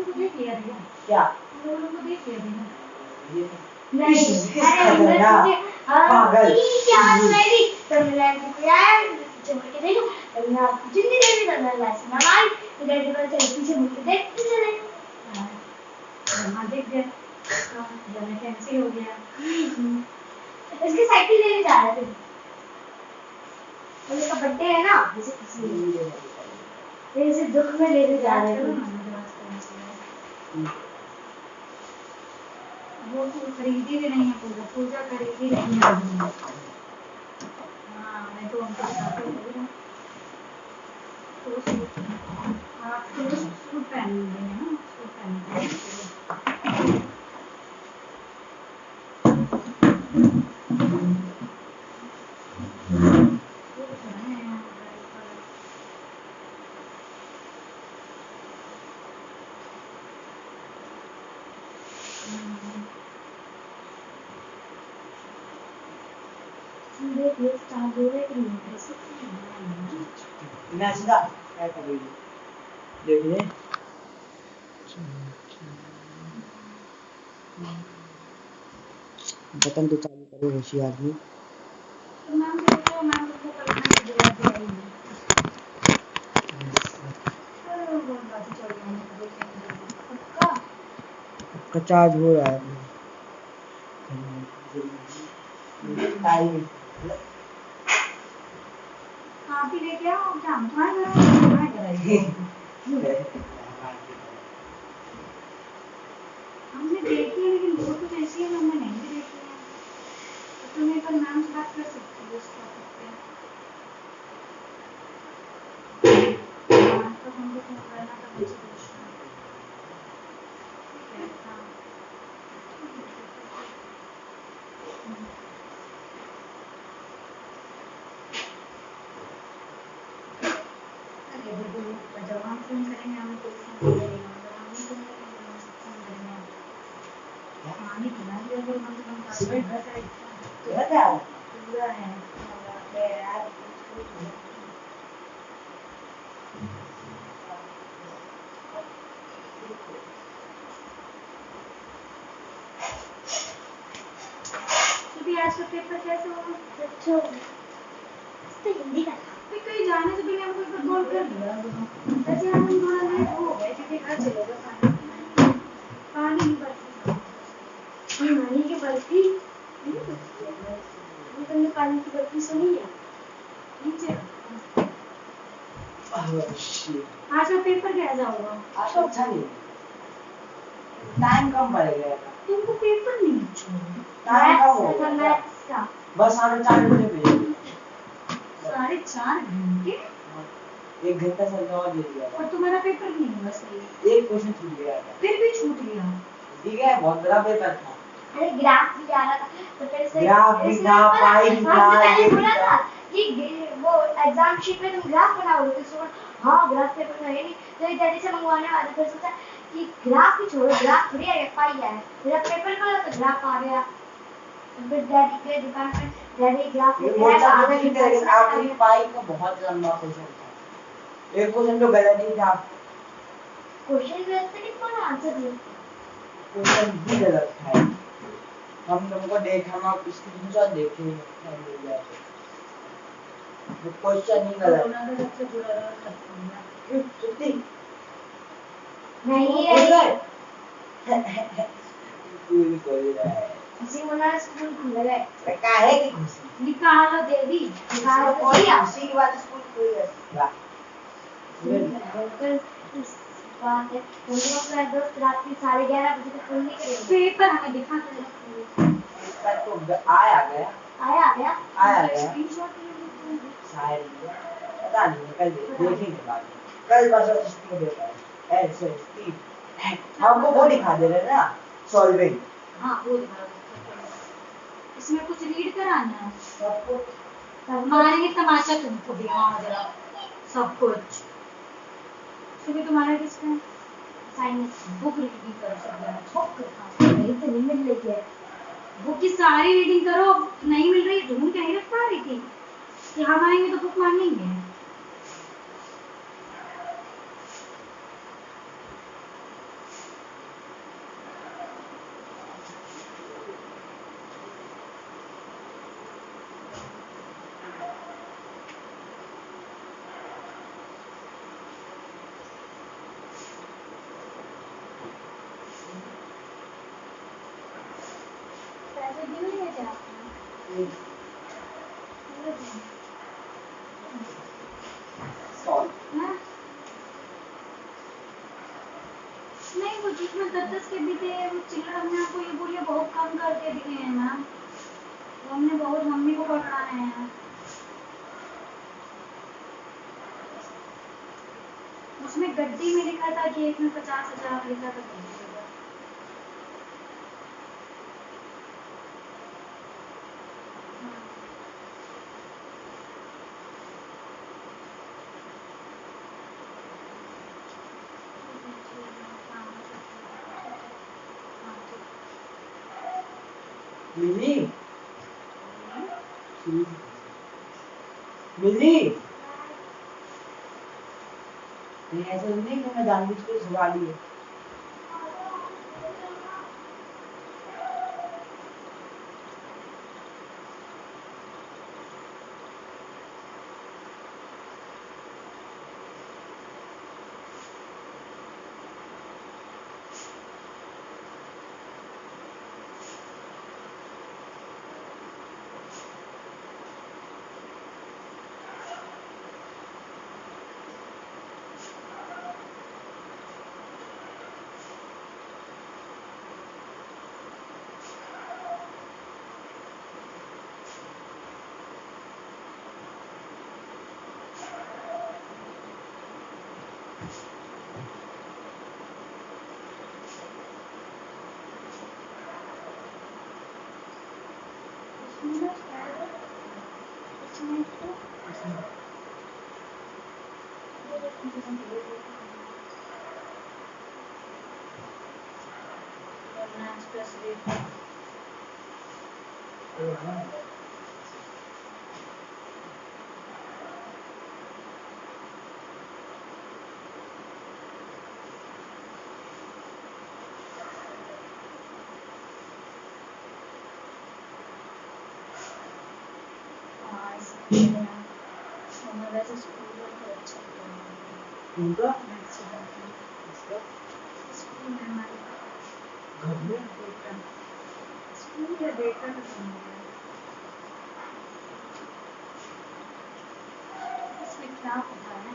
लोगों को देख लिया भैया क्या हम लोगों को देख लिया भैया ये नहीं अरे पागल क्या मेरी तो मैं यार पीछे मुड़ के देखो तो मैं जिंदगी देवी तो मैं लाइस ना मार इधर इधर चल पीछे मुड़ के देखते चले हां देख गए जाने कैंसिल हो गया इसकी साइकिल लेने जा रहे थे उनका बर्थडे है ना जैसे दुख में लेने जा रहे थे वो तो खरीदी भी नहीं है पूजा खरीदी नहीं है हाँ मैं तो उनको बताती हूँ तो आप तो सूट पहन लेंगे ना सूट पहन नाचदा क्या करेगी देखिए बटन तो चालू करो होशियार आदमी मैम देखो मैम को करना है दिला दिलाई बहुत बात चल रही है पक्का आपका चार्ज हो रहा है टाइम आप ही लेके आओ जाम तुम्हारा हमने देखी है लेकिन वो कुछ ऐसी है हमने नहीं भी देखी है तो तुम्हें कल मैम से बात कर सकती हो इस टॉपिक पे तो हमको फोन करना था मुझे पूछना ठीक है हाँ जब हम फोन करेंगे हमें कोई फोन करेगा अगर हम नहीं फोन करेंगे तो हम फोन करेंगे पानी पिला दिया करो कम से कम पूरा है यार तो आज का पेपर कैसे हुआ अच्छा तो हिंदी का था कहीं जाने से पहले हम कोई फुटबॉल कर लिया ऐसे हम थोड़ा लेट हो गए क्योंकि घर चले गए पानी नहीं बरती पानी की बर्फी तुमने पानी की बर्फी सुनी है नीचे आज का पेपर कैसा होगा आज तो अच्छा नहीं टाइम कम पड़ेगा तुमको पेपर नहीं छोड़ो टाइम कम होगा मैथ्स का बस 4:30 बजे भेज 4:30 घंटे 1 घंटा से और दे दिया और तुम्हारा पेपर नहीं हुआ सही एक क्वेश्चन छूट गया था फिर भी छूट गया ठीक है बहुत बड़ा पेपर था अरे ग्राफ भी जा रहा था तो फिर से ग्राफ भी था पाई भी था ये बोला था कि वो एग्जाम शीट में तुम ग्राफ बनाओगे तो सोच हाँ ग्राफ पेपर में है नहीं तो ये जल्दी से मंगवाने वाला फिर सोचा कि ग्राफ ही छोड़ो ग्राफ थोड़ी है पाई है मेरा पेपर खोला तो ग्राफ आ गया फिर डैडी के डिपार्टमेंट डैडी ग्राफ लेकिन आखिरी पाई का बहुत लंबा क्वेश्चन था एक क्वेश्चन तो गलत ही था क्वेश्चन गलत था कि कौन आंसर दिया क्वेश्चन भी गलत था हम तुमको देखा हम आप स्क्रीनशॉट देखे वो क्वेश्चन ही गलत कोरोना का सबसे बुरा क्यों छुट्टी नहीं है पूरी कोई रहा है खुशी मना स्कूल खुल गए काहे की खुशी निकालो देवी निकालो कोई खुशी की बात स्कूल खुल गया बिल्कुल इस बात है तुम लोग का दोस्त रात की 11:30 बजे तक फोन नहीं करेंगे पेपर हमें दिखा कर पेपर तो आया गया स्क्रीनशॉट शायद पता नहीं कल देखेंगे बाद में कल परसों इसको देता है ऐसे स्टीव हमको वो दिखा दे रहे ना सॉल्विंग हाँ वो दिखा इसमें कुछ रीड कराना है सब कुछ मारेंगे तमाशा तुमको भी हाँ जरा सब कुछ सुबह तुम्हारा किसका साइंस बुक रीडिंग करो सब बुक नहीं तो नहीं मिल रही है बुक की सारी रीडिंग करो नहीं मिल रही ढूंढ के नहीं रख पा रही थी कि हम आएंगे तो बुक मांगेंगे तो दी हुई है क्या आपने? सॉरी हाँ? नहीं वो जिसमें 10-10 के भी थे वो चिल्लर हमने आपको ये बोलिए बहुत कम करके दिए हैं मैम, वो हमने बहुत मम्मी को पकड़ाए हैं। उसमें गड्डी में लिखा था कि एक में 50,000 लिखा था गड्डी के ऊपर। मिली मिली नहीं ऐसा नहीं कि मैं जानबूझ के झुका ली है। उनका इसका घर में स्कूल या बेटा का इसमें क्या पता है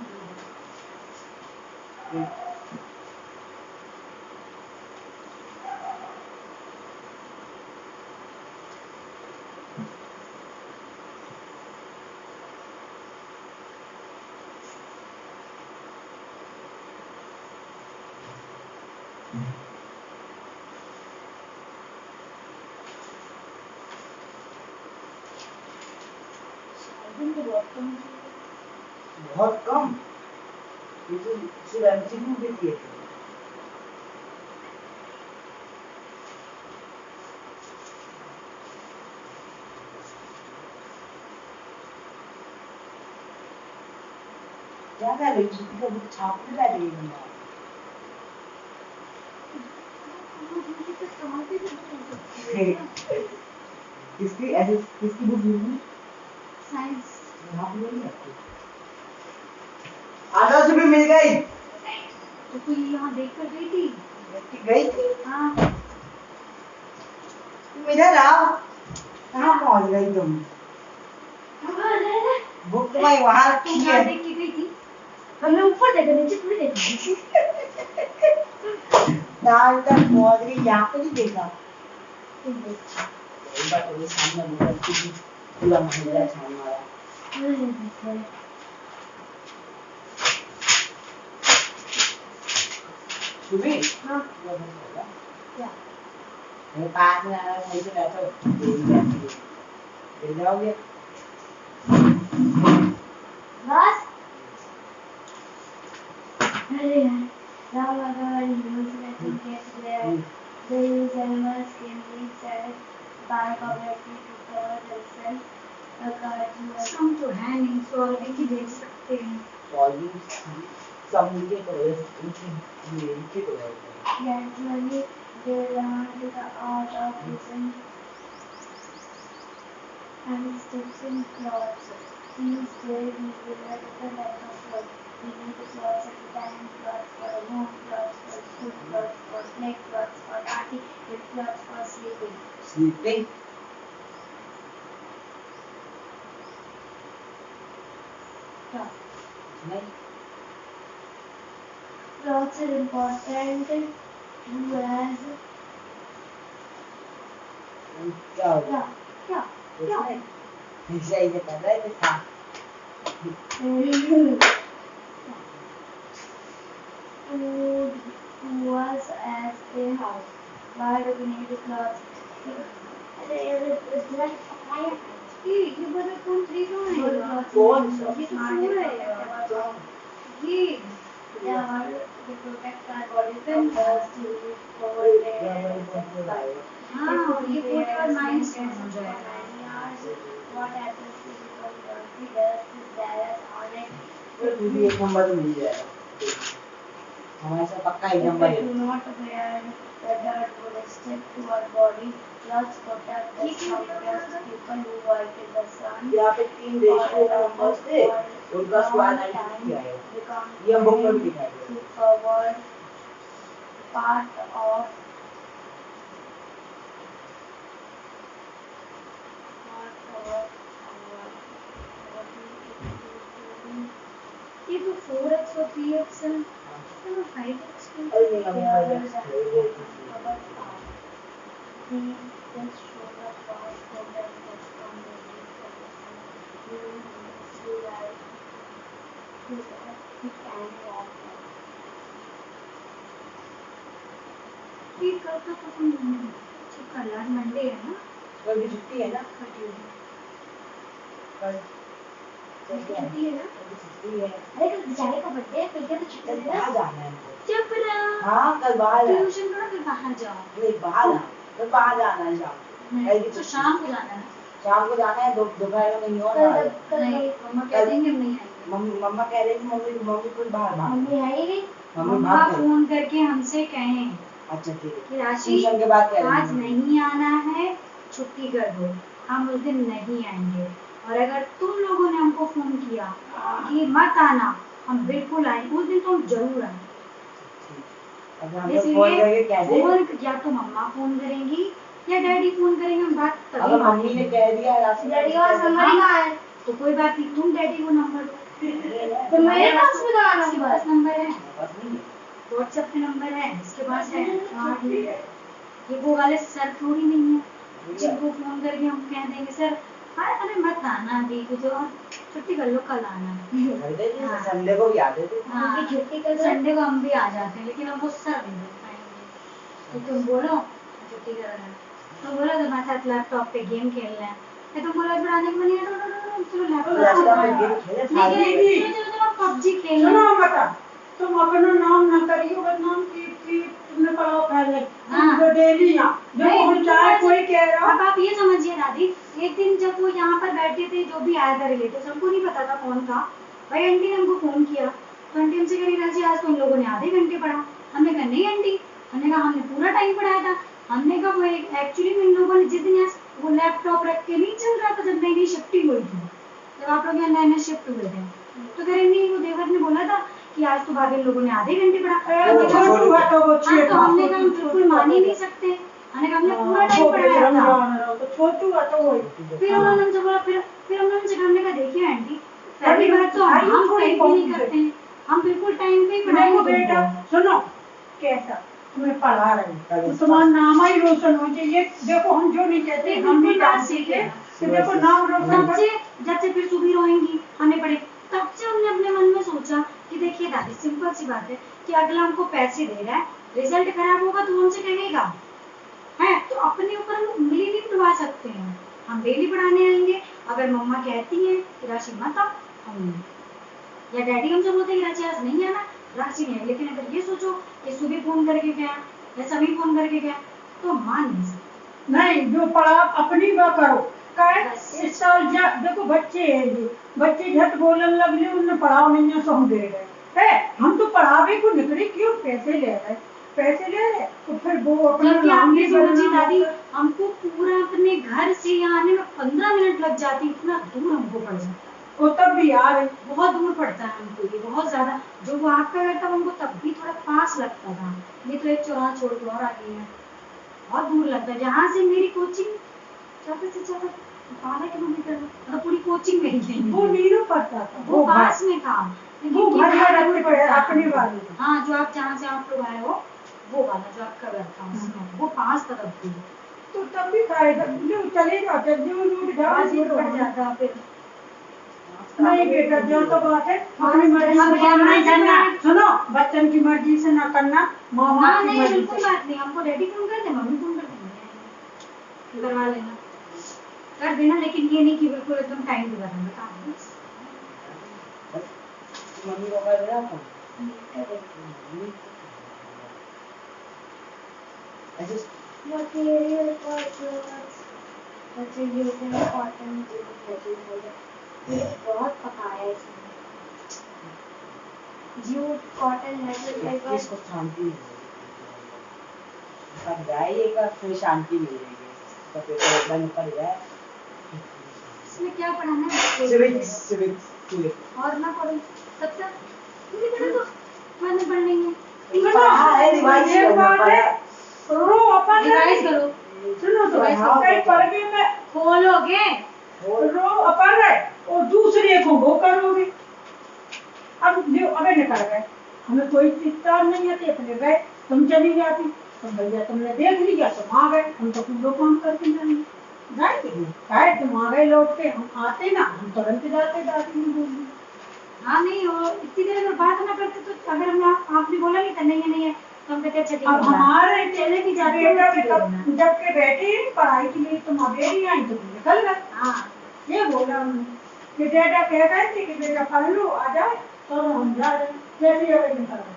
बहुत कम ये तो सिर्फ एमसीक्यू के दिए थे। क्या कर रही छुट्टी का बुक छापने बैठ गई बंदा। किसकी ऐसे किसकी बुक ली? साइंस यहाँ पे नहीं है। 800 रुपये मिल गई। तो तू यहाँ देख कर गई थी? गई थी? हाँ। तुम इधर आओ। कहाँ पहुँच गई तुम? बुक तो भाई वहाँ रखी है। देख के गई थी? हमने ऊपर देखा नीचे थोड़ी देखा। दाल तक पहुँच गई यहाँ पे नहीं देखा। एक बार तो सामने निकल की पूरा महिला छान मारा। सुबह हाँ क्या मेरे पास में आना सही से बैठो गिर जाओगे बस अरे यार Ram the use animals can be said by community to cover themselves a cartoon some तो है नहीं सॉल्विंग ही देख सकते हैं सॉल्विंग सब मिलके करो इनके करो gradually they learn the art of using and stitching clothes. These days we wear different types of clothes. We need clothes at the time, clothes for home, clothes for school, clothes for play, clothes for party, with clothes for sleeping. Sleeping? What's an important you as क्या हो क्या गया क्या हमेशा ये कर रहा है था Food was as a house. Why do we need clothes? It's like fire. ये बड़ा कौन थ्री क्यों है? कौन सा? ये तो फूड है। ये they protect our body from dust, cold air. हाँ, ये पूरी बार माइंड से हो जाएगा। What happens if you don't dirty dust is there on it? तो तुझे एक नंबर मिल जाएगा हमारे साथ पक्का एक नंबर है If we do not wear the dirt would stick to our body. Clothes protect us from dust. People who work in the sun यहाँ पे 3 देशों के नंबर थे उनका स्वाद किया है ये हम बुक में भी दिखाएंगे forward part of ये तो 4x और 3x है तो 5x अरे नहीं हम 5x Just show the past program that's from the you see that he can walk ये कल का तो कल आज मंडे है ना कल की छुट्टी है ना कल छुट्टी है ना छुट्टी है अरे कल बेचारे का बर्थडे है कल क्या तो छुट्टी है बाहर जाना है चुप रहो हाँ कल बाहर ट्यूशन करो फिर बाहर जाओ नहीं बाहर जाना है शाम तो शाम को जाना है शाम को जाना है दोपहर में नहीं होना नहीं मम्मा कह देंगे हम नहीं आएंगे मम्मा कह रही थी मम्मी कुछ बाहर मम्मी है ही नहीं मम्मी मम्मा भाग गई। फोन करके हमसे कहें अच्छा ठीक है कि राशि ट्यूशन के बाद कह आज नहीं आना है छुट्टी कर दो हम उस दिन नहीं आएंगे और अगर तुम लोगों ने हमको फोन किया कि मत आना हम बिल्कुल आएंगे उस दिन तो हम जरूर आएंगे इसलिए फोन या तो मम्मा फोन करेंगी या डैडी फोन करेंगे हम बात तभी अगर मम्मी ने कह दिया राशि डैडी का नंबर ही कहाँ है तो कोई बात नहीं तुम डैडी को नंबर दो तो मेरे पास भी कहाँ नंबर है नंबर है बस नहीं व्हाट्सएप पे नंबर है इसके पास है हाँ ठीक है ये वो वाले सर थोड़ी नहीं है जिनको फोन करके हम कह देंगे सर अरे मत आना अभी कुछ और छुट्टी कर लो कल आना संडे को भी आते थे हाँ छुट्टी कर संडे को हम भी आ जाते हैं लेकिन हम वो सर नहीं दे पाएंगे तो तुम बोलो छुट्टी करना तुम बोलो तुम्हारे साथ लैपटॉप पे गेम खेलना है तो तुम बोलो पढ़ाने को नहीं है चलो लैपटॉप पे चलो पबजी खेल लो तुम अपना नाम न करियो बदनाम की तुमने पढ़ाओ पहले तो डेली ना देखो हम चाहे कोई कह रहा अब आप ये समझिए दादी एक दिन जब वो यहाँ पर बैठे थे जो भी आया था रिलेटिव हमको नहीं पता था कौन था भाई आंटी ने हमको फोन किया तो आंटी हमसे कह रही थी आज तो उन लोगों ने आधे घंटे पढ़ा हमने कहा नहीं आंटी हमने कहा हमने पूरा टाइम पढ़ाया था हमने कहा वो एक्चुअली में इन लोगों ने जिस दिन वो लैपटॉप रख के नहीं चल रहा था जब नई नई शिफ्टिंग हुई थी जब आप लोग यहाँ नए नए शिफ्ट हुए थे तो कह रहे नहीं वो देवर ने बोला था कि आज तो भाभी लोगों ने आधे घंटे पढ़ा तो हमने कहा हम बिल्कुल मान ही नहीं सकते हमने कहा हमने पूरा टाइम पढ़ाया था तो छोटू तो वही फिर उन्होंने हमसे बोला फिर हमने हमने कहा देखिए आंटी पहली बात तो हम कहीं भी नहीं करते हैं हम बिल्कुल टाइम पे ही पढ़ाएंगे बेटा सुनो कैसा तुम्हें पढ़ा रहे तो तुम्हारा नाम ही रोशन हो चाहिए देखो हम जो नहीं कहते हम भी बात सीखे तो देखो नाम रोशन जब से फिर सुबह रोएंगी हमने पढ़े तब से हमने अपने मन में सोचा कि देखिए दादी सिंपल सी बात है कि अगला हमको पैसे दे रहा है रिजल्ट खराब होगा तो हमसे कहेगा है तो अपने ऊपर हम उंगली नहीं उठवा सकते हैं हम डेली पढ़ाने आएंगे अगर मम्मा कहती है कि राशि मत आओ हम या डैडी हमसे बोलते हैं कि राशि आज नहीं आना राशि नहीं है लेकिन अगर ये सोचो कि सुबह फोन करके गया या सभी फोन करके गया तो मान नहीं सकते नहीं जो पढ़ा अपनी वह करो इस साल देखो बच्चे हैं ये बच्चे झट बोलने लगे उन्हें पढ़ाओ नहीं है सो हम दे रहे है हम तो पढ़ावे को निकले क्यों पैसे ले रहे तो फिर वो अपना नाम भी समझिए दादी हमको पूरा अपने घर से यहाँ आने में 15 मिनट लग जाती इतना दूर हमको पड़ जाता वो तब भी यार बहुत दूर पड़ता है हमको ये बहुत ज्यादा जो वो आपका घर था हमको तब भी थोड़ा पास लगता था ये तो एक चौराहा छोड़ के और आगे है बहुत दूर लगता है जहाँ से मेरी कोचिंग ज्यादा से ज्यादा 12 किलोमीटर मतलब पूरी कोचिंग मेरी वो नीरू पड़ता था वो पास में था वो घर में रखते पड़े अपनी वाली। हाँ, जो आप जहाँ से आप लोग आए हो वो वाला जो आपका घर था उसमें, वो 5 तरफ थी। तो तब भी खाएगा जो चलेगा जब जो रूट जाओ दूर पड़ जाता फिर। नहीं बेटा जो तो बात है अपनी मर्जी अब से काम नहीं यहाँ करना। से- सुनो बच्चन की मर्जी से ना करना मामा हाँ की नहीं मर्जी बिल्कुल से। बात नहीं, हमको रेडी तुम कर दे, मम्मी तुम कर देंगे, करवा लेना कर देना, लेकिन ये नहीं कि बिल्कुल एकदम टाइम पे करना, बता दो बस। मम्मी को कर देना फोन। ऐसे Material for clothes, such as using cotton, jute, ये बहुत पकाया है इसमें। Jute, cotton, natural fibre. इसको शांति मिलेगी। अब जाइएगा फिर शांति मिलेगी। तो पेपर एकदम ऊपर गया। इसमें क्या पढ़ाना है? सिविक्स और ना पढ़ो तब तक मुझे पढ़ा तो बाद में पढ़ लेंगे। पढ़ा है रिवाइज एक करना बात है रो अपन रिवाइज करो, सुनो तो रिवाइज हाँ कहीं पढ़ गए मैं खोलोगे रो अपन रहे और दूसरे को वो करोगे। अब जो अबे निकल गए हमें कोई चिंता नहीं आती अपने गए तुम चली जाती तो भैया तुमने देख लिया तुम आ गए हम तो पूरा काम करके जाएंगे तुम आ गए लौट के हम आते ना हम तुरंत जाते दादी ने बोल दी। हाँ नहीं वो इतनी देर अगर बात ना करते तो अगर हमने आपने बोला नहीं था नहीं है तो हम कहते अच्छा ठीक है। अब हमारे चले भी जाते बेटा के जब के बेटे पढ़ाई के लिए तुम अभी आई तो निकल गए। हाँ ये बोला हमने कि बेटा कह गए थे कि बेटा पढ़ लो आ जाए तो हम जा रहे जैसे अभी निकल गए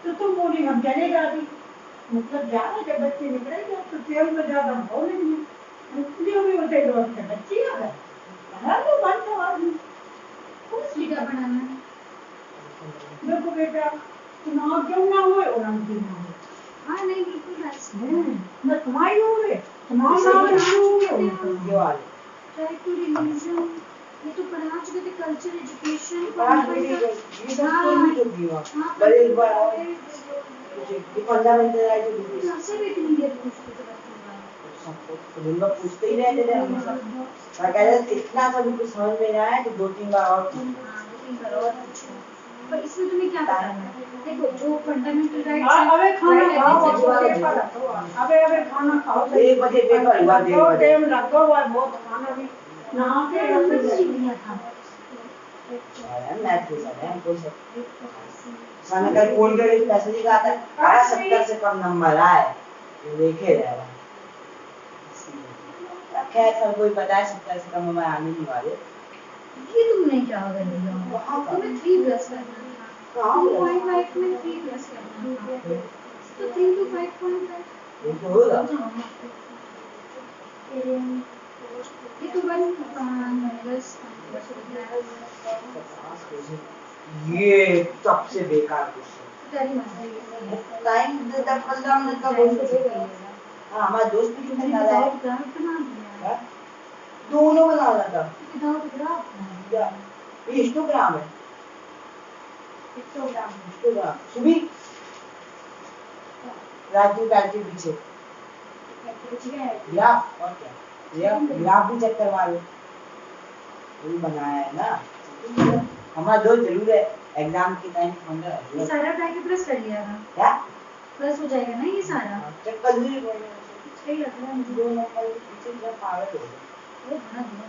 तो तुम बोली हम चले जाती मतलब जा रहे जब बच्चे निकलेंगे तो तेल में ज्यादा बोलेंगे इसलिए भी होते लौट के बच्चे आ गए पढ़ा लो बंद हो आदमी क्या बनाना है? देखो बेटा चुनाव क्यों ना हुए और हम क्यों ना हुए हाँ नहीं बिल्कुल राइट। न तुम्हारी हो गए तुम्हारा नाम नहीं ये वाले राइट टू रिलीजन ये तो पढ़ा चुके थे, कल्चर एजुकेशन बात मेरी ये सब तो नहीं होगी वहाँ पर एक बार आओ ये 15 मिनट रह जो सबसे भी इतनी देर पूछते थे सबको दिन भर पूछते ही रहते थे हम मैं कह रहा था इतना सब कुछ समझ में नहीं आया तो 2-3 बार और पूछो। पर इसमें तुम्हें क्या करना है? देखो जो फंडामेंटल राइट्स अबे खाना खाओ अबे खाना खाओ 1 बजे पेपर हुआ 1 बजे टाइम लगा हुआ है बहुत खाना भी नहा के मैं पूछ रहा हूं कोई सामने का फोन करके पैसे दिखाता है आया 70 से कम नंबर आए देखे रह रहा खैर सब कोई पता है 70 से कम नंबर आने नहीं वाले। ये तुम नहीं क्या कर रही हो? तुम्हें 3 प्लस करना था। 2.5 में 3 प्लस करना था। तो 3 to 5.5 ये तो होगा ये तो 1 प्लस ये सबसे बेकार क्वेश्चन टाइम देता 15 मिनट का बोल हाँ हमारा दोस्त भी कितना ज्यादा है दोनों बना रहा था क्या ये हिस्टोग्राम है हिस्टोग्राम सुबी राजू पैर के पीछे ग्राफ और क्या ग्राफ भी चेक करवा लो वही बनाया है ना हमारा दोस्त जरूर है एग्जाम के टाइम पंद्रह ये सारा टाइम प्लस कर लिया था क्या प्लस हो जाएगा ना ये सारा चेक कर लीजिए सही लग रहा है मुझे दो नंबर के पीछे जरा पागल हो गए वो बना दिया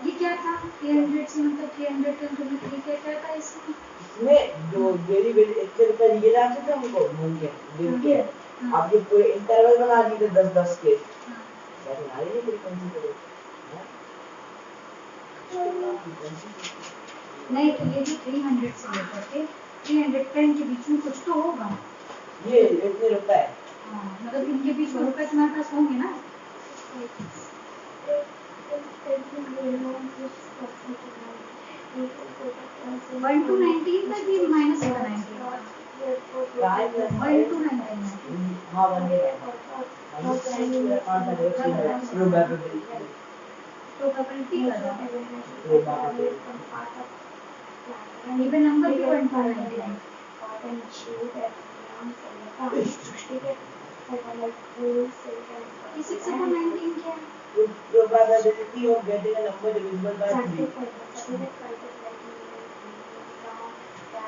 ये क्या था 300 से मतलब 300 का तुमने क्या था इसमें इसमें जो वेरी वेरी एक रुपए दिए जाते थे हमको मूंगे आप ये पूरे इंटरवल बना दिए थे 10-10 के बना रही है कौन सी करो नहीं तो ये भी 300 से लेकर के 310 के बीच में कुछ तो होगा ये इतने रुपए हाँ मतलब इनके बीच में रुपए तुम्हारे पास होंगे ना 1 to 19 तक भी माइनस होगा 19 1 to 19 हाँ बन गया प्रोबेबिलिटी इवन नंबर भी 1 to 19 6 upon 19 क्या है? your probability of getting a number divisible by 3.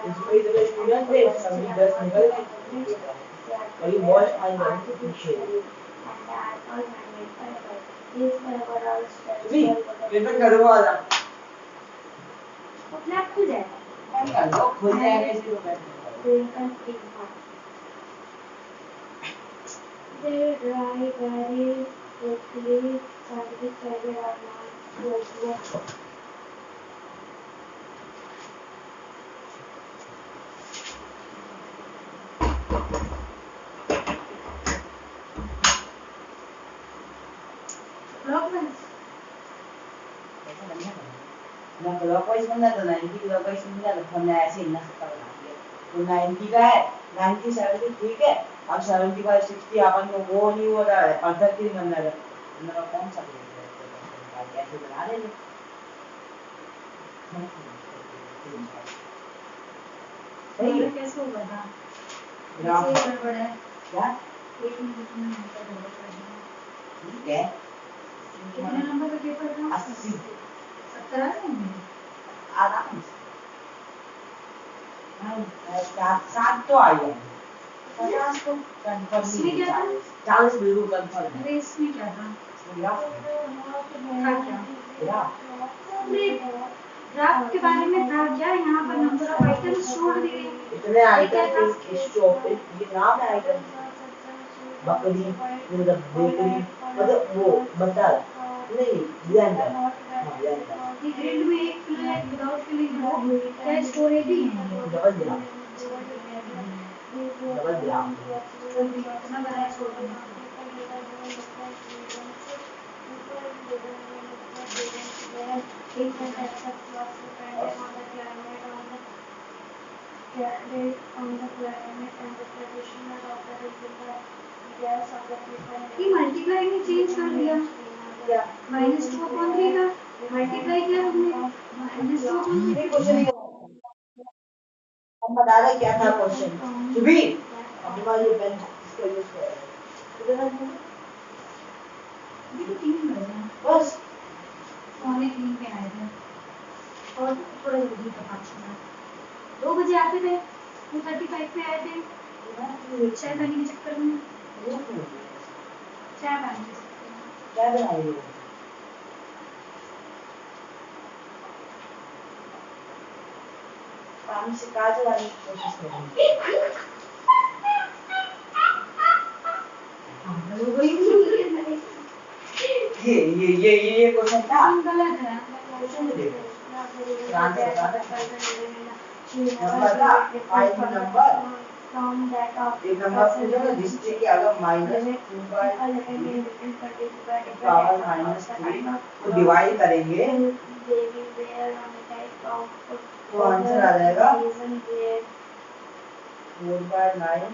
इसमें इधर स्टूडेंट थे सभी 10 निकल गए और ये बहुत फाइन है पीछे भी पेपर करो वाला अपने आप खुल जाएगा क्या लो खुल जाएगा इसी को they dry very quickly scientific are not ना क्लॉकवाइज बनना तो 90 क्लॉकवाइज बनना तो हमने ऐसे ही ना सकता बना दिया तो 90 का है 90 70 ठीक है अब 75 60 अपन को वो नहीं हो रहा है 75 बनना है मेरा कौन सा ऐसे बना लेंगे सही है कैसे होगा ना ग्राफ ये गड़बड़ है क्या एक मिनट में नंबर गड़बड़ कर दिया ठीक है कितने नंबर का पेपर था 80 17 है आराम से सात तो आई है 50 तो कंफर्म इसमें क्या था 40 बिल्कुल कंफर्म है अरे इसमें क्या था ग्राफ था क्या ग्राफ ग्राफ के बारे में था क्या यहाँ पर नंबर ऑफ आइटम्स छोड़ दिए इतने आइटम इस शॉप पे ये नाम है आइटम बकरी मतलब बेकरी मतलब वो बता नहीं ब्लेंडर हाँ ब्लेंडर ये ग्रिल्ड में एक फिलर विदाउट फिलिंग हो क्या स्टोरेज ही है डबल ग्राम इतना बड़ा छोड़ ये मल्टीप्लाई में चेंज कर दिया क्या -2/3 का मल्टीप्लाई किया हमने -2/3 कुछ नहीं हम बता रहे क्या था क्वेश्चन सुबी अपना ये पेन इसका यूज कर कितना ये तो 3 बजे बस 2:45 पे आए थे और थोड़ा जल्दी था 5 मिनट 2 बजे आते थे 2:35 पे आए थे चाय पानी के चक्कर में चाय पानी के चक्कर में क्या बनाई हो पानी से काज लगाने की कोशिश करेंगे ये क्वेश्चन था गलत है क्वेश्चन देखो आंसर नंबर का फाइव नंबर एक नंबर पूछा ना जिससे कि अगर पावर -3 को डिवाइड करेंगे तो आंसर आ जाएगा 4/9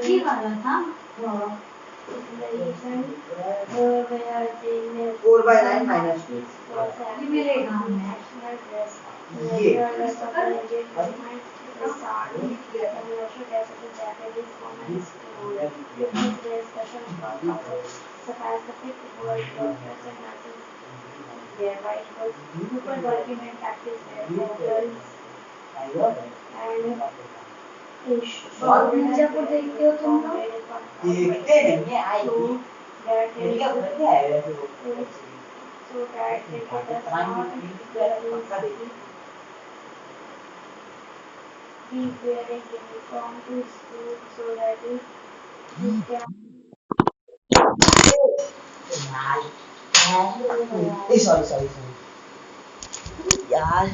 ये वाला था 4/9 -2 ये मेरे एग्जाम में ये मिर्जापुर देखते हो तुम लोग देखते नहीं है आई मेरी क्या गलती है वैसे वो be wearing uniform to school so that you can sorry यार